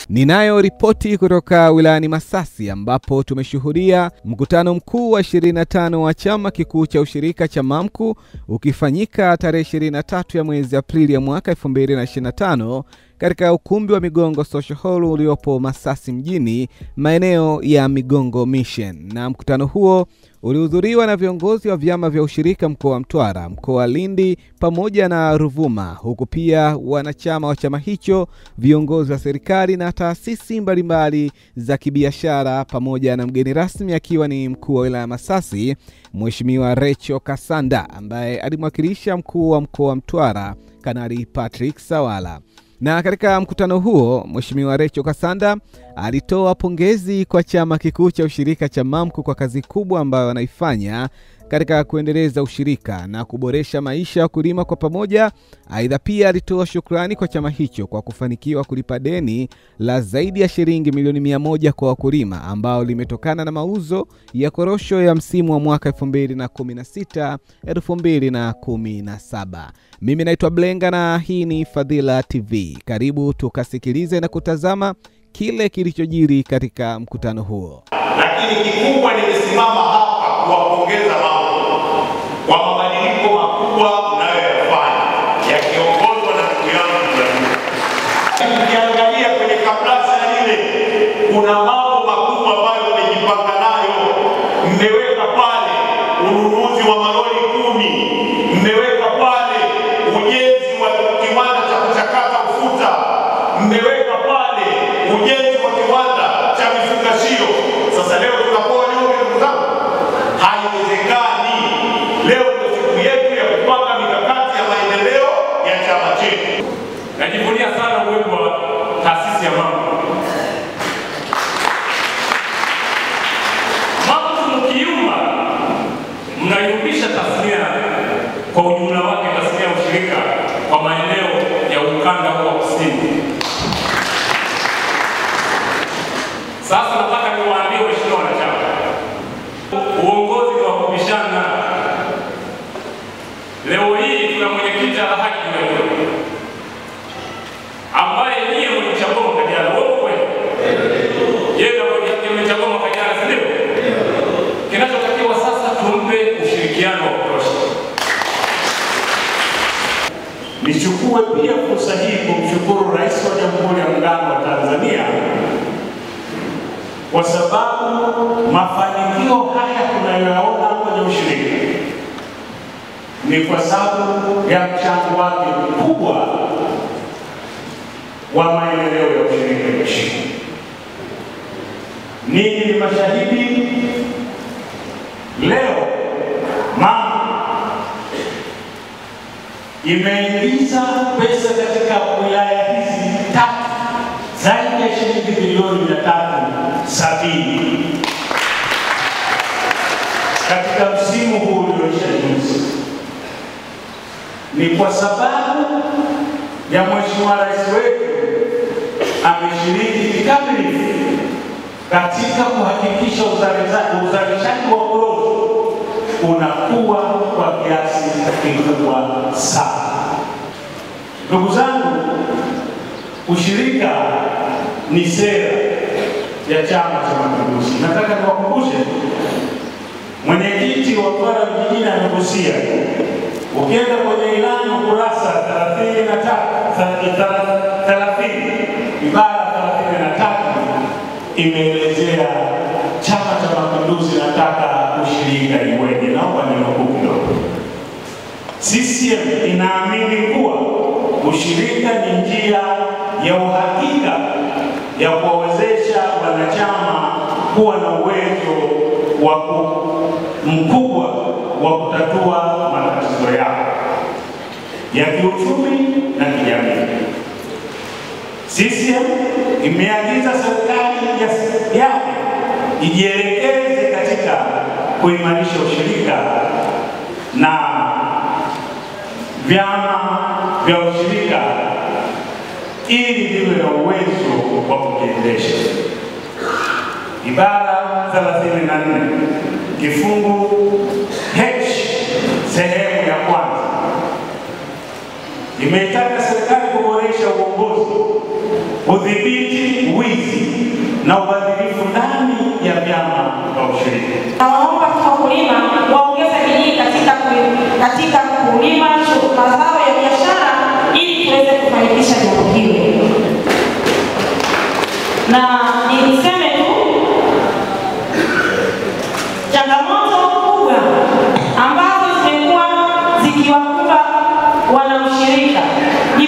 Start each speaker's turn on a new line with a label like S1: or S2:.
S1: Ninayo ripoti kutoka wilayani Masasi ambapo tumeshuhudia mkutano mkuu wa 25 wa chama kikuu cha ushirika cha MAMCU ukifanyika tarehe 23 ya mwezi Aprili ya mwaka 2025 katika ukumbi wa Migongo Social Hall uliopo Masasi mjini, maeneo ya Migongo Mission. Na mkutano huo ulihudhuriwa na viongozi wa vyama vya ushirika mkoa wa Mtwara, mkoa wa Lindi pamoja na Ruvuma, huku pia wanachama wa chama hicho, viongozi wa serikali na taasisi mbalimbali za kibiashara, pamoja na mgeni rasmi akiwa ni mkuu wa wilaya Masasi, Mheshimiwa Rachel Kasanda, ambaye alimwakilisha mkuu wa mkoa wa Mtwara, Kanali Patrick Sawala. Na katika mkutano huo, Mheshimiwa Rachel Kasanda alitoa pongezi kwa chama kikuu cha ushirika cha MAMCU kwa kazi kubwa ambayo wanaifanya katika kuendeleza ushirika na kuboresha maisha ya wakulima kwa pamoja. Aidha pia alitoa shukrani kwa chama hicho kwa kufanikiwa kulipa deni la zaidi ya shilingi milioni 100 kwa wakulima ambao limetokana na mauzo ya korosho ya msimu wa mwaka 2016-2017. Mimi naitwa Blenga na hii ni Fadhila TV. Karibu tukasikilize na kutazama kile kilichojiri katika mkutano huo.
S2: Lakini kikubwa nimesimama hapa kuwapongeza MAMCU kwa mabadiliko makubwa mnayoyafanya yakiongozwa na ndugu yangu. Ukiangalia kwenye kabrasha ile kuna mambo makubwa ambayo mmejipanga nayo. Mmeweka pale ununuzi wa malori 10, mmeweka pale ujenzi wa kiwanda cha kuchakata ufuta, mmeweka pale ujenzi wa kiwanda cha vifungashio. Sasa leo tunapoa nyonge ndugu zangu, haiwezekani. Leo ndio siku yetu ya kupanga mikakati ya maendeleo ya chama chetu.
S3: Najivunia sana uwepo wa taasisi ya MAMCU. MAMCU mkiumba, mnayumbisha tasnia kwa ujumla wake, tasnia ya ushirika kwa maeneo ya ukanda wa kusini. Sasa nataka niwaambie waheshimiwa wanachama, uongozi ni wa kubishana. Leo hii tuna mwenyekiti wa haki ambaye ndiye mlichagua mwaka jana. Wewe kweli? Yeye ndiye mlichagua mwaka jana, si ndio? Kinachotakiwa sasa tumpe ushirikiano wa kutosha.
S4: Nichukue pia fursa hii kumshukuru Rais wa Jamhuri ya Muungano wa Tanzania kwa sababu mafanikio haya tunayoyaona kwenye ushirika ni kwa sababu ya mchango wake mkubwa wa maendeleo ya ushirika nchini. Ninyi ni mashahidi. Leo MAMCU imeingiza pesa katika wilaya hizi 3 zaidi ya shilingi bilioni 370 katika msimu huu ulioisha juzi. Ni kwa sababu ya Mheshimiwa Rais wetu ameshiriki kikamilifu katika kuhakikisha uzalishaji wa korosho unakuwa kwa kiasi kikubwa sana. Ndugu zangu, ushirika ni sera ya Chama cha Mapinduzi. Nataka niwakumbushe, mwenyekiti wa Mtwara vijijini amegusia, ukienda kwenye ilani ukurasa 30 ibara 33 imeelezea Chama cha Mapinduzi nataka ushirika iweje. Naomba ninukuu kidogo. CCM inaamini kuwa ushirika ni njia ya uhakika ya kuwawezesha wanachama kuwa na uwezo mkubwa wa kutatua matatizo yao ya kiuchumi na kijamii. CCM imeagiza serikali yake ijielekeze katika kuimarisha ushirika na vyama vya ushirika ili viwe na uwezo wa kujiendesha. Ibara 34 kifungu H sehemu ya kwanza Imeitaka serikali kuboresha uongozi, udhibiti wizi na ubadhirifu ndani ya vyama vya ushirika.
S5: Nawaomba wakulima waongeze bidii katika kulima mazao ya biashara ili tuweze kufanikisha jambo hili. Na niseme tu changamoto kubwa ambazo zimekuwa zikiwakumba wanaushirika ni